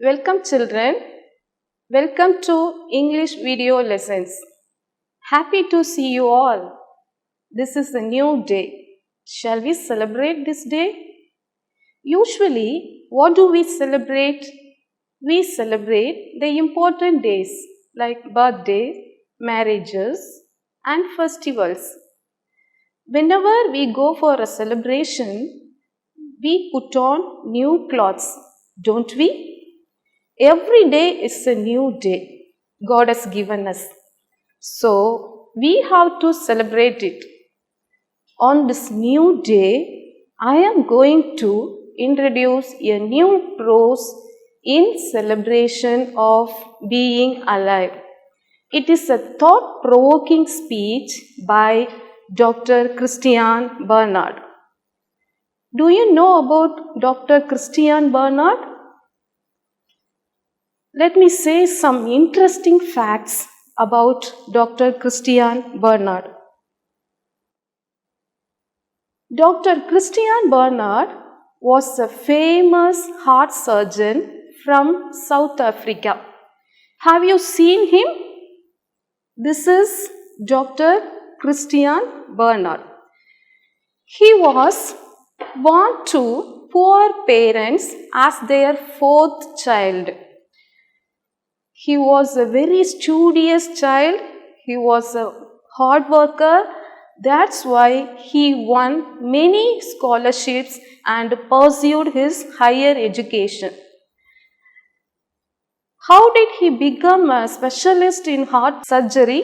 Welcome children. Welcome to English video lessons. Happy to see you all. This is a new day. Shall we celebrate this day? Usually, what do we celebrate? We celebrate the important days like birthday, marriages and festivals. Whenever we go for a celebration, we put on new clothes, don't we? Every day is a new day God has given us. So, we have to celebrate it. On this new day, I am going to introduce a new prose in celebration of being alive. It is a thought-provoking speech by Dr. Christian Barnard. Do you know about Dr. Christian Barnard? Let me say some interesting facts about Dr. Christian Barnard. Dr. Christian Barnard was a famous heart surgeon from South Africa. Have you seen him? This is Dr. Christian Barnard. He was born to poor parents as their fourth child. He was a very studious child. He was a hard worker. That's why he won many scholarships and pursued his higher education. How did he become a specialist in heart surgery?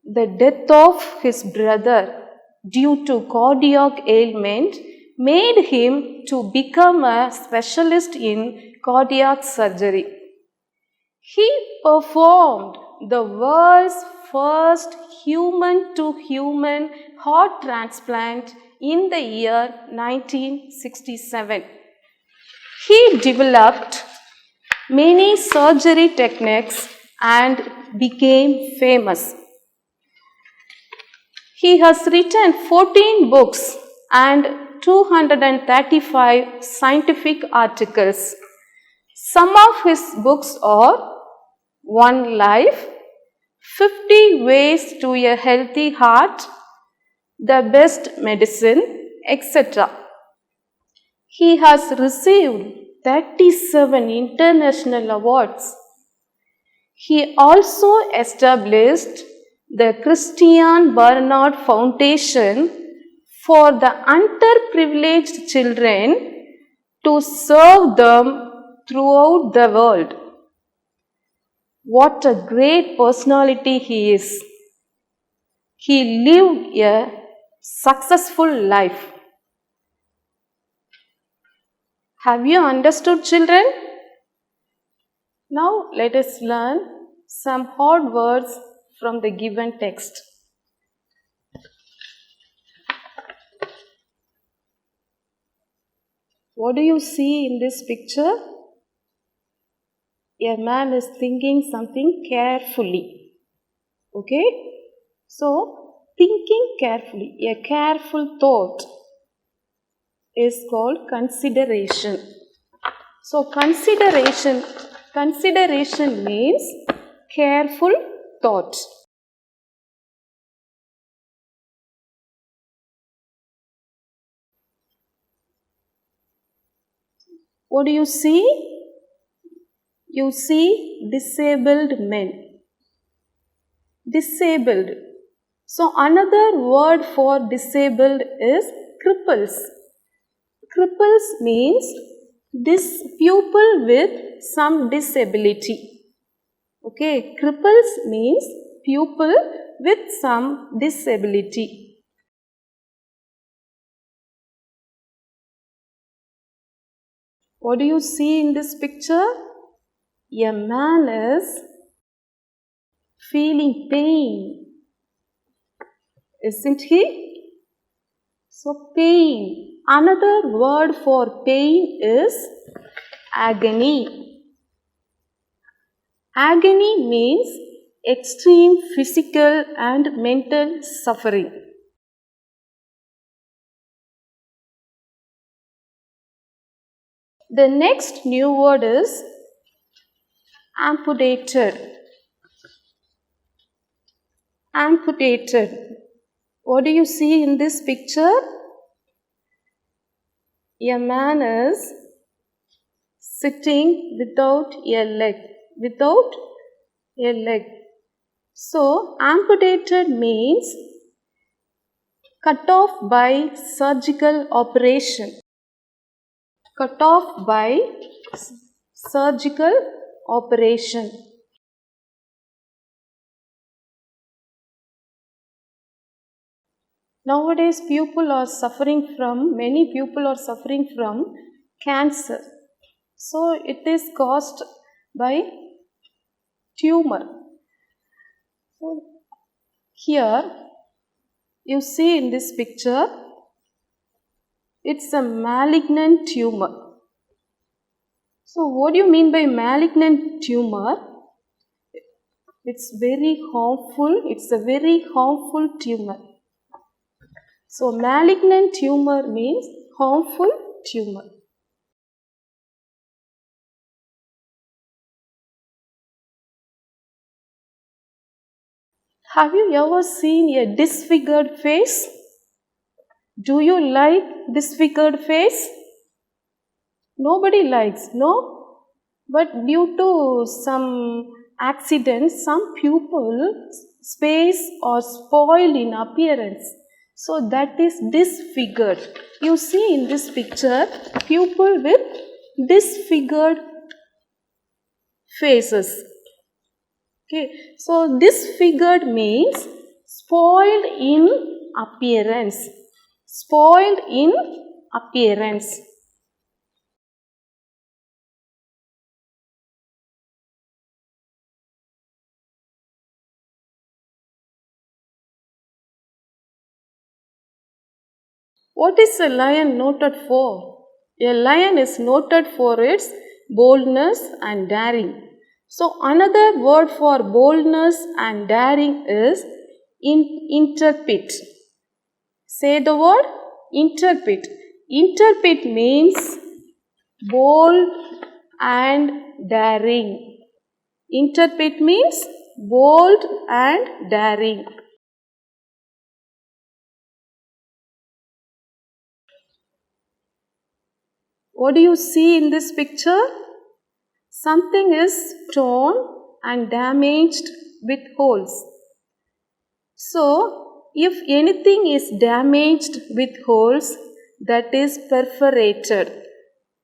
The death of his brother due to cardiac ailment made him to become a specialist in cardiac surgery. He performed the world's first human-to-human heart transplant in the year 1967. He developed many surgery techniques and became famous. He has written 14 books and 235 scientific articles. Some of his books are One Life, 50 Ways to a Healthy Heart, The Best Medicine, etc. He has received 37 international awards. He also established the Christian Barnard Foundation for the underprivileged children to serve them throughout the world. What a great personality he is. He lived a successful life. Have you understood, children? Now let us learn some hard words from the given text. What do you see in this picture? A man is thinking something carefully. Okay? So, thinking carefully, a careful thought is called consideration. So, consideration means careful thought. What do you see? You see disabled men. Disabled. So another word for disabled is cripples. Cripples means this pupil with some disability. Okay, cripples means pupil with some disability. What do you see in this picture? A man is feeling pain, isn't he? So, pain. Another word for pain is agony. Agony means extreme physical and mental suffering. The next new word is amputated. Amputated. What do you see in this picture? A man is sitting without a leg. Without a leg. So, amputated means cut off by surgical operation. Cut off by surgical operation. Nowadays, many people are suffering from cancer. So, it is caused by tumor. So, here, you see in this picture, it's a malignant tumor. So, what do you mean by malignant tumor? It's very harmful. It's a very harmful tumor. So, malignant tumor means harmful tumor. Have you ever seen a disfigured face? Do you like disfigured face? Nobody likes, no? But due to some accidents, some pupils' face are spoiled in appearance. So that is disfigured. You see in this picture, pupil with disfigured faces. Okay, so disfigured means spoiled in appearance. Spoiled in appearance. What is a lion noted for? A lion is noted for its boldness and daring. So, another word for boldness and daring is intrepid. Say the word intrepid. Intrepid means bold and daring. Intrepid means bold and daring. What do you see in this picture? Something is torn and damaged with holes. So, if anything is damaged with holes, that is perforated.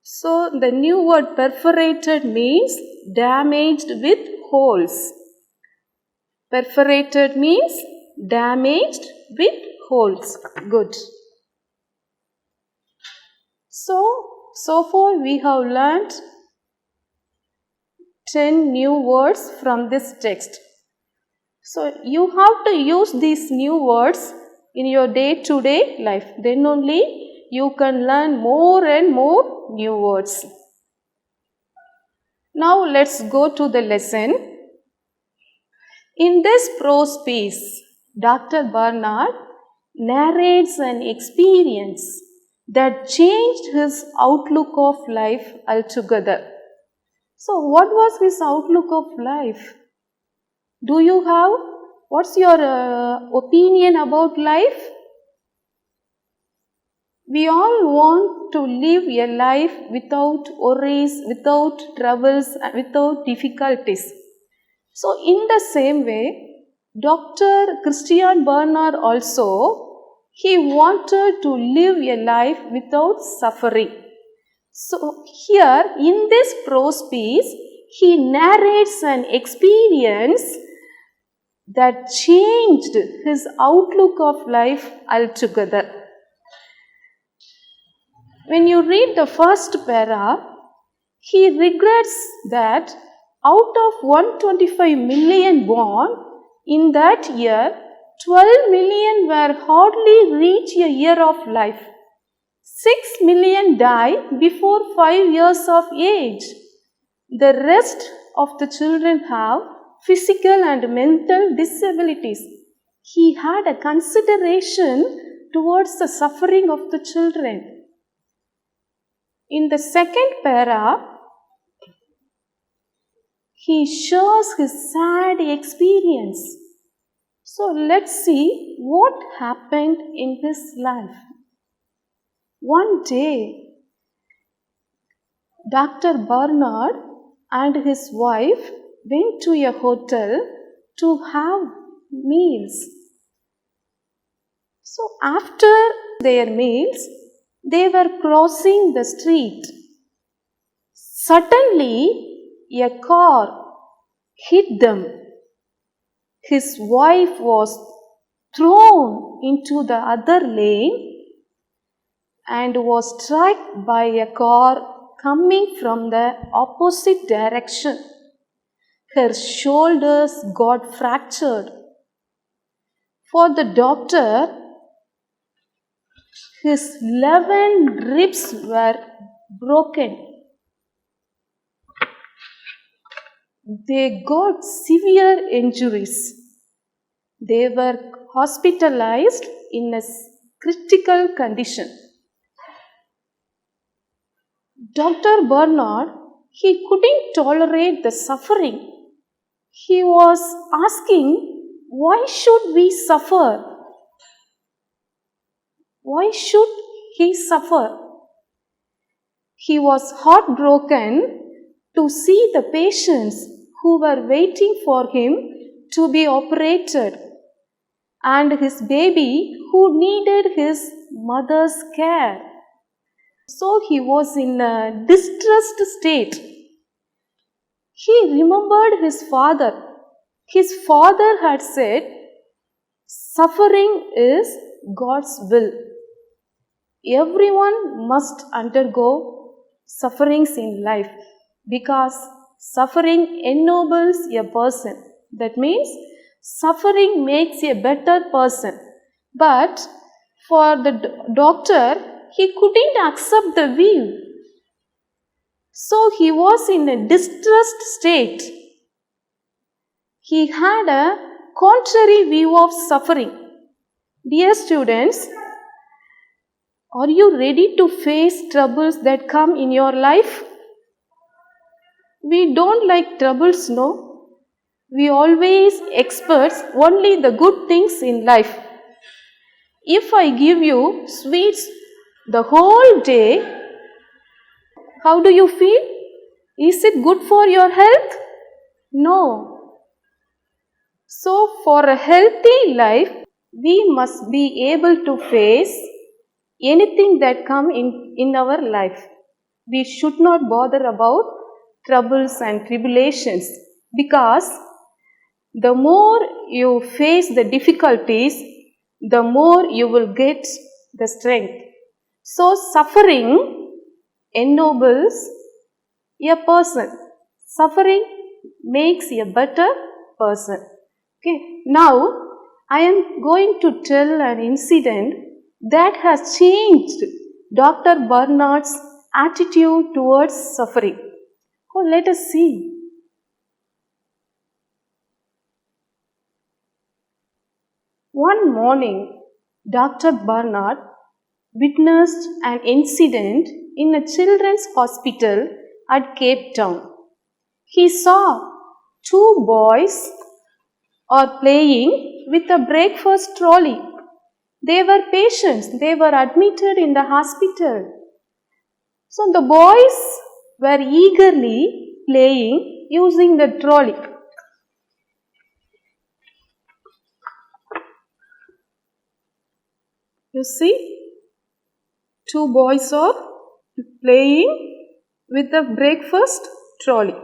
So, the new word perforated means damaged with holes. Perforated means damaged with holes. Good. So far we have learnt 10 new words from this text. So, you have to use these new words in your day-to-day life. Then only you can learn more and more new words. Now, let's go to the lesson. In this prose piece, Dr. Barnard narrates an experience that changed his outlook of life altogether. So, what was his outlook of life? What's your opinion about life? We all want to live a life without worries, without troubles, without difficulties. So, in the same way, Dr. Christian Barnard also, he wanted to live a life without suffering. So, here in this prose piece, he narrates an experience that changed his outlook of life altogether. When you read the first para, he regrets that out of 125 million born in that year, 12 million were hardly reach a year of life. 6 million die before 5 years of age. The rest of the children have physical and mental disabilities. He had a consideration towards the suffering of the children. In the second para, he shares his sad experience. So let's see what happened in his life. One day, Dr. Bernard and his wife went to a hotel to have meals. So after their meals, they were crossing the street. Suddenly, a car hit them. His wife was thrown into the other lane and was struck by a car coming from the opposite direction. Her shoulders got fractured. For the doctor, his 11 ribs were broken. They got severe injuries. They were hospitalized in a critical condition. Dr. Bernard, he couldn't tolerate the suffering. He was asking, why should we suffer? Why should he suffer? He was heartbroken to see the patients who were waiting for him to be operated and his baby who needed his mother's care. So he was in a distressed state. He remembered his father. His father had said, suffering is God's will. Everyone must undergo sufferings in life because suffering ennobles a person. That means suffering makes a better person. But for the doctor, he couldn't accept the view. So he was in a distressed state. He had a contrary view of suffering. Dear students, are you ready to face troubles that come in your life? We don't like troubles, no? We always expect only the good things in life. If I give you sweets the whole day, how do you feel? Is it good for your health? No. So for a healthy life, we must be able to face anything that come in our life. We should not bother about troubles and tribulations because the more you face the difficulties, the more you will get the strength. So suffering ennobles a person. Suffering makes a better person. Okay. Now I am going to tell an incident that has changed Dr. Bernard's attitude towards suffering. Oh, let us see. One morning, Dr. Bernard witnessed an incident in a children's hospital at Cape Town. He saw two boys are playing with a breakfast trolley. They were patients. They were admitted in the hospital. So the boys were eagerly playing using the trolley. You see, two boys are playing with the breakfast trolley.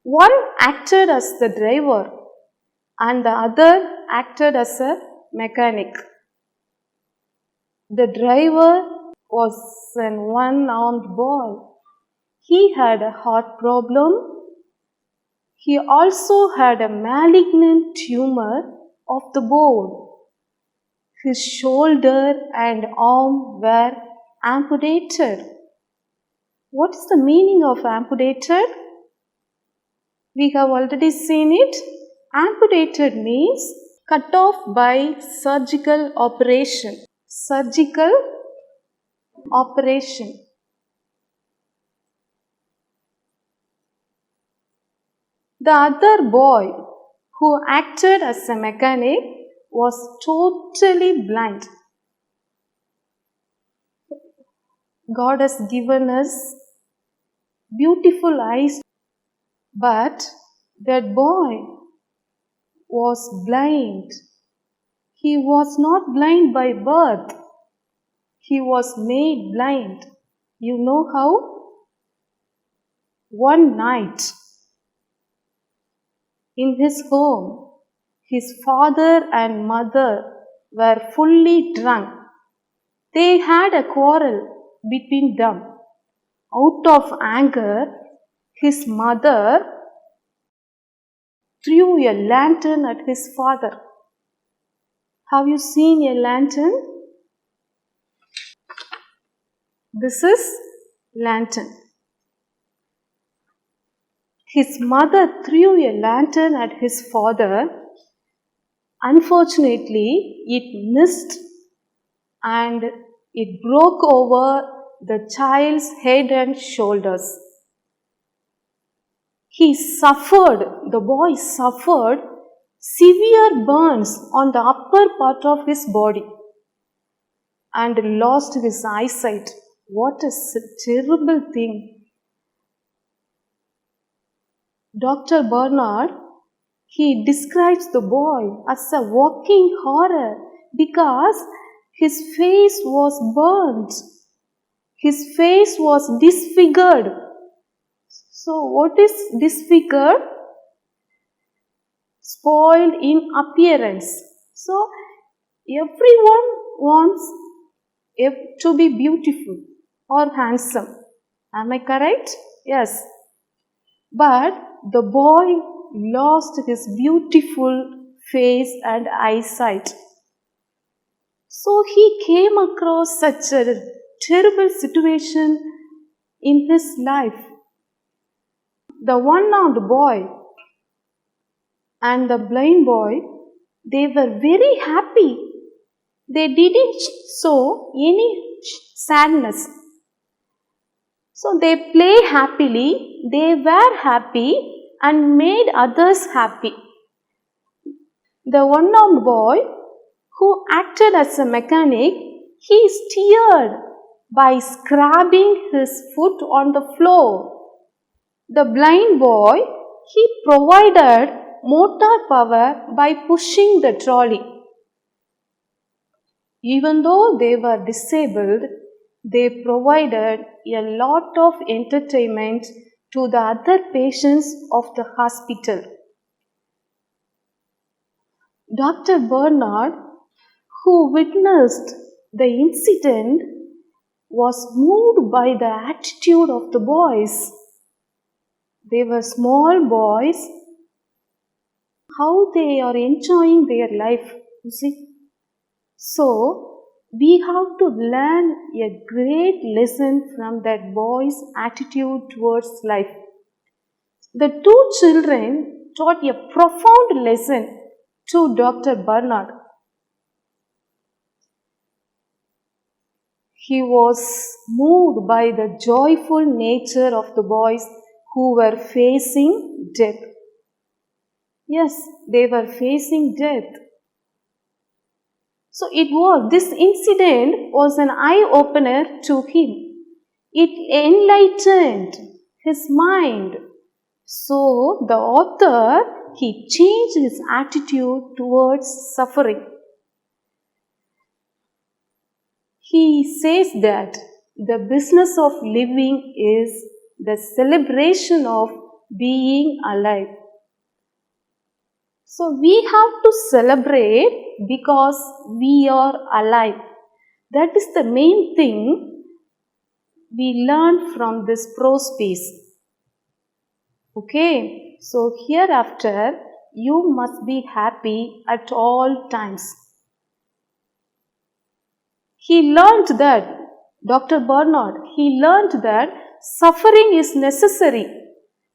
One acted as the driver and the other acted as a mechanic. The driver was an one-armed boy. He had a heart problem. He also had a malignant tumor of the bone. His shoulder and arm were amputated. What is the meaning of amputated? We have already seen it. Amputated means cut off by surgical operation. surgical operation. The other boy who acted as a mechanic was totally blind. God has given us beautiful eyes, but that boy was blind. He was not blind by birth. He was made blind. You know how? One night, in his home, his father and mother were fully drunk. They had a quarrel between them. Out of anger, his mother threw a lantern at his father. Have you seen a lantern? This is lantern. His mother threw a lantern at his father. Unfortunately, it missed and it broke over the child's head and shoulders. The boy suffered severe burns on the upper part of his body and lost his eyesight. What a terrible thing. Dr. Bernard, he describes the boy as a walking horror because his face was burnt. His face was disfigured. So what is disfigured? Spoiled in appearance. So everyone wants to be beautiful or handsome. Am I correct? Yes. But the boy lost his beautiful face and eyesight. So he came across such a terrible situation in his life. The one-armed boy and the blind boy, they were very happy. They didn't show any sadness. So they play happily, they were happy and made others happy. The one-armed boy who acted as a mechanic, he steered by scrubbing his foot on the floor. The blind boy, he provided motor power by pushing the trolley. Even though they were disabled, they provided a lot of entertainment to the other patients of the hospital. Dr. Bernard, who witnessed the incident, was moved by the attitude of the boys. They were small boys. How they are enjoying their life, you see. So, we have to learn a great lesson from that boy's attitude towards life. The two children taught a profound lesson to Dr. Bernard. He was moved by the joyful nature of the boys who were facing death. Yes, they were facing death. So this incident was an eye-opener to him. It enlightened his mind. So the author, he changed his attitude towards suffering. He says that the business of living is the celebration of being alive. So we have to celebrate because we are alive. That is the main thing we learn from this prose piece. Okay, so hereafter you must be happy at all times. He learned that, Dr. Bernard, he learned that suffering is necessary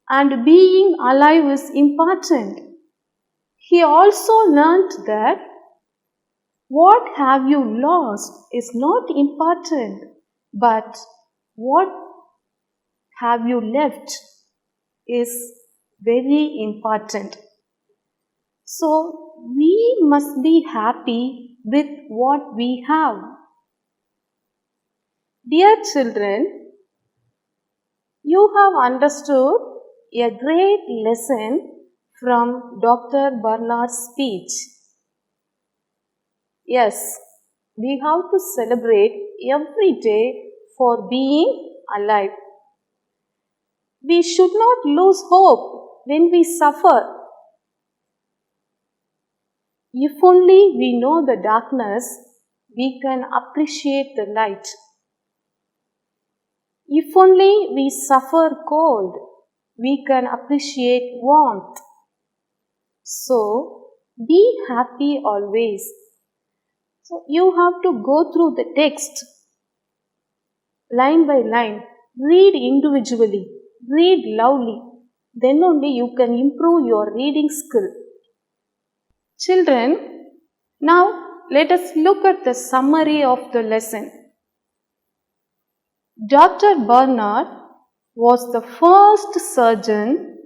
and being alive is important. He also learned that What have you lost is not important, but what have you left is very important. So, we must be happy with what we have. Dear children, you have understood a great lesson from Dr. Bernard's speech. Yes, we have to celebrate every day for being alive. We should not lose hope when we suffer. If only we know the darkness, we can appreciate the light. If only we suffer cold, we can appreciate warmth. So, be happy always. So, you have to go through the text line by line, read individually, read loudly. Then only you can improve your reading skill. Children, now let us look at the summary of the lesson. Dr. Bernard was the first surgeon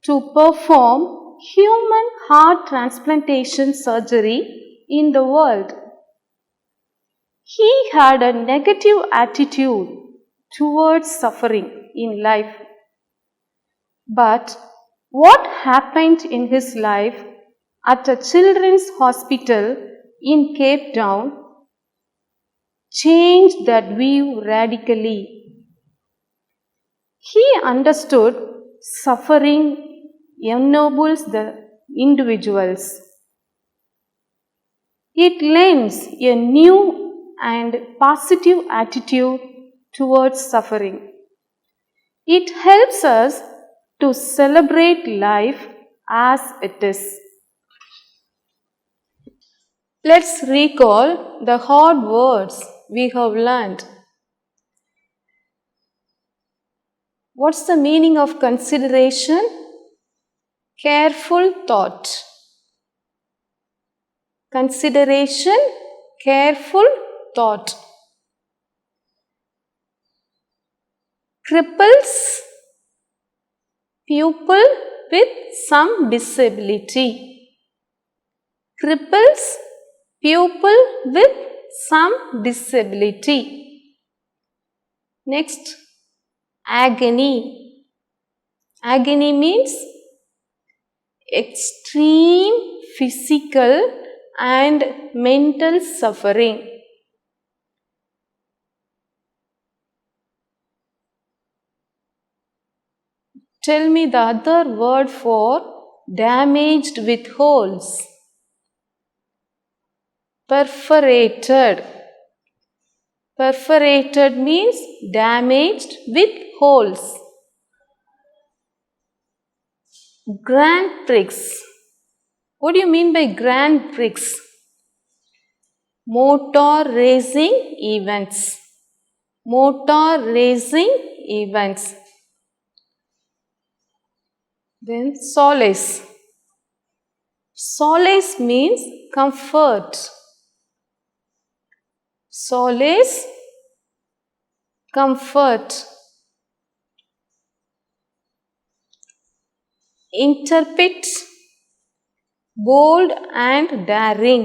to perform human heart transplantation surgery in the world. He had a negative attitude towards suffering in life. But what happened in his life at a children's hospital in Cape Town changed that view radically. He understood suffering ennobles the individuals. It lends a new and positive attitude towards suffering. It helps us to celebrate life as it is. Let's recall the hard words we have learned. What's the meaning of consideration? Careful thought. Consideration, careful thought. Cripples, pupil with some disability. Cripples, pupil with some disability. Next, agony. Agony means extreme physical and mental suffering. Tell me the other word for damaged with holes. Perforated. Perforated means damaged with holes. Grand Prix. What do you mean by Grand Prix? Motor racing events. Motor racing events. Then solace. Solace means comfort. Solace, comfort. Interpret, bold and daring.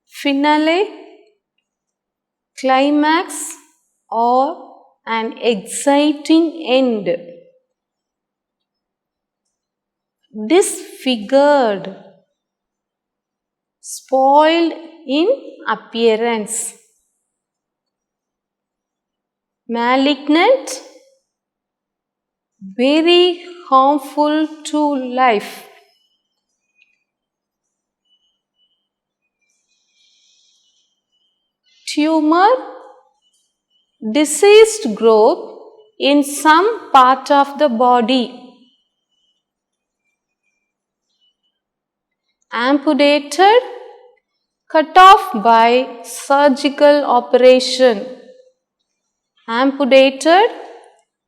Finale, climax or an exciting end. Disfigured, spoiled in appearance. Malignant, very harmful to life. Tumor, diseased growth in some part of the body. Amputated, cut off by surgical operation. Amputated,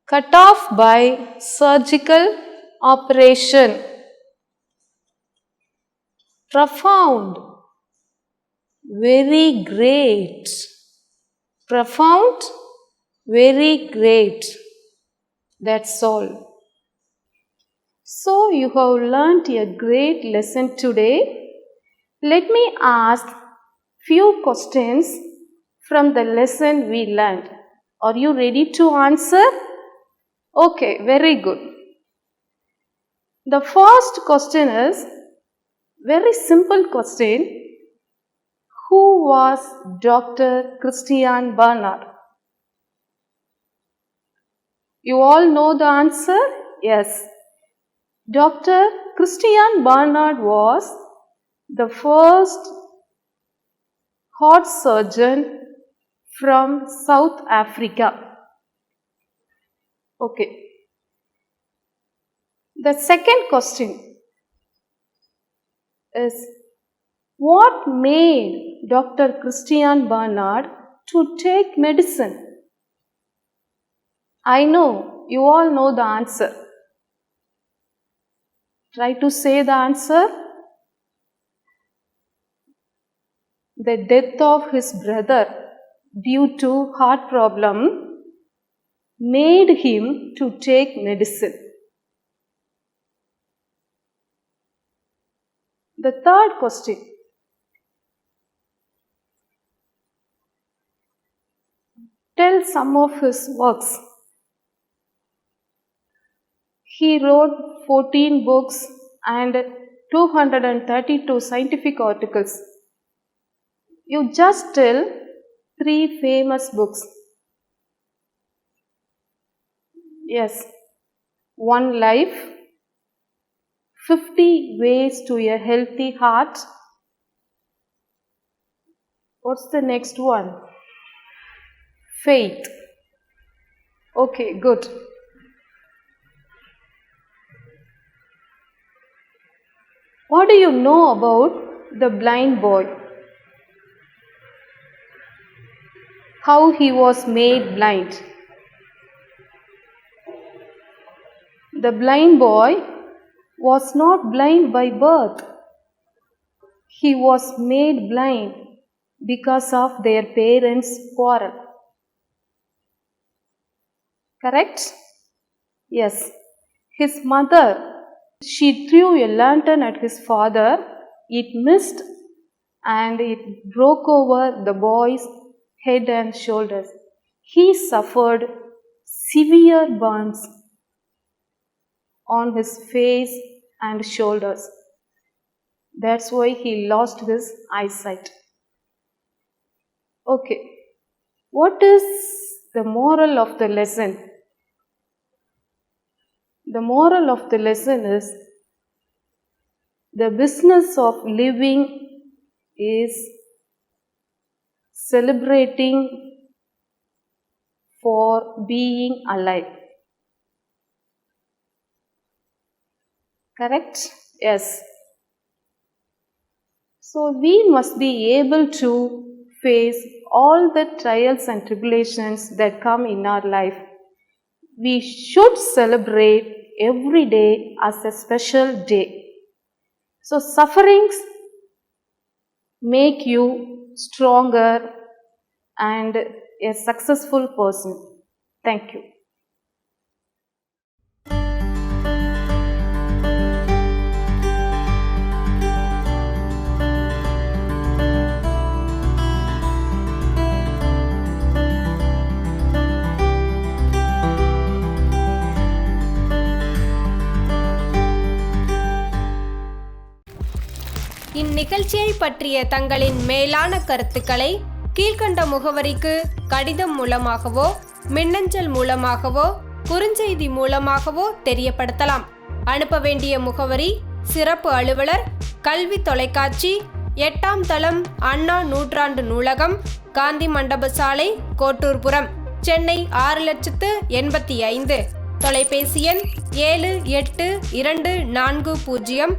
cut off by surgical operation. Profound. Very great. Profound. Very great. That's all. So you have learnt a great lesson today. Let me ask few questions from the lesson we learned. Are you ready to answer? Okay, very good. The first question is very simple question. Who was Dr. Christiaan Barnard? You all know the answer? Yes. Dr. Christiaan Barnard was the first heart surgeon from South Africa. Okay. The second question is, what made Dr. Christiaan Barnard to take medicine? I know, you all know the answer. Try to say the answer. The death of his brother due to heart problem made him to take medicine. The third question. Tell some of his works. He wrote 14 books and 232 scientific articles. You just tell 3 famous books. Yes. One Life, 50 Ways to a Healthy Heart. What's the next one? Faith. Okay, good. What do you know about the blind boy? How he was made blind? The blind boy was not blind by birth. He was made blind because of their parents' quarrel. Correct? Yes. His mother, she threw a lantern at his father. It missed and it broke over the boy's head and shoulders. He suffered severe burns on his face and shoulders. That's why he lost his eyesight. Okay. What is the moral of the lesson? The moral of the lesson is, the business of living is celebrating for being alive. Correct? Yes. So we must be able to face all the trials and tribulations that come in our life. We should celebrate every day as a special day. So sufferings make you stronger and a successful person. Thank you. இந்நிகழ்ச்சியை பற்றிய தங்களின் மேலான கருத்துக்களை கீழ்க்கண்ட முகவரிக்கு கடிதம் மூலமாகவோ, மின்னஞ்சல் மூலமாகவோ, குறுஞ்செய்தி மூலமாகவோ தெரியப்படுத்தலாம். அனுப்ப வேண்டிய முகவரி: சிறப்பு அலுவலர், கல்வி தொலைக்காட்சி, 8ஆம் தளம், அண்ணா நூற்றாண்டு நூலகம், காந்தி மண்டப சாலை, கோட்டூர்புரம், சென்னை 6085. தொலைபேசி எண் 7824015000.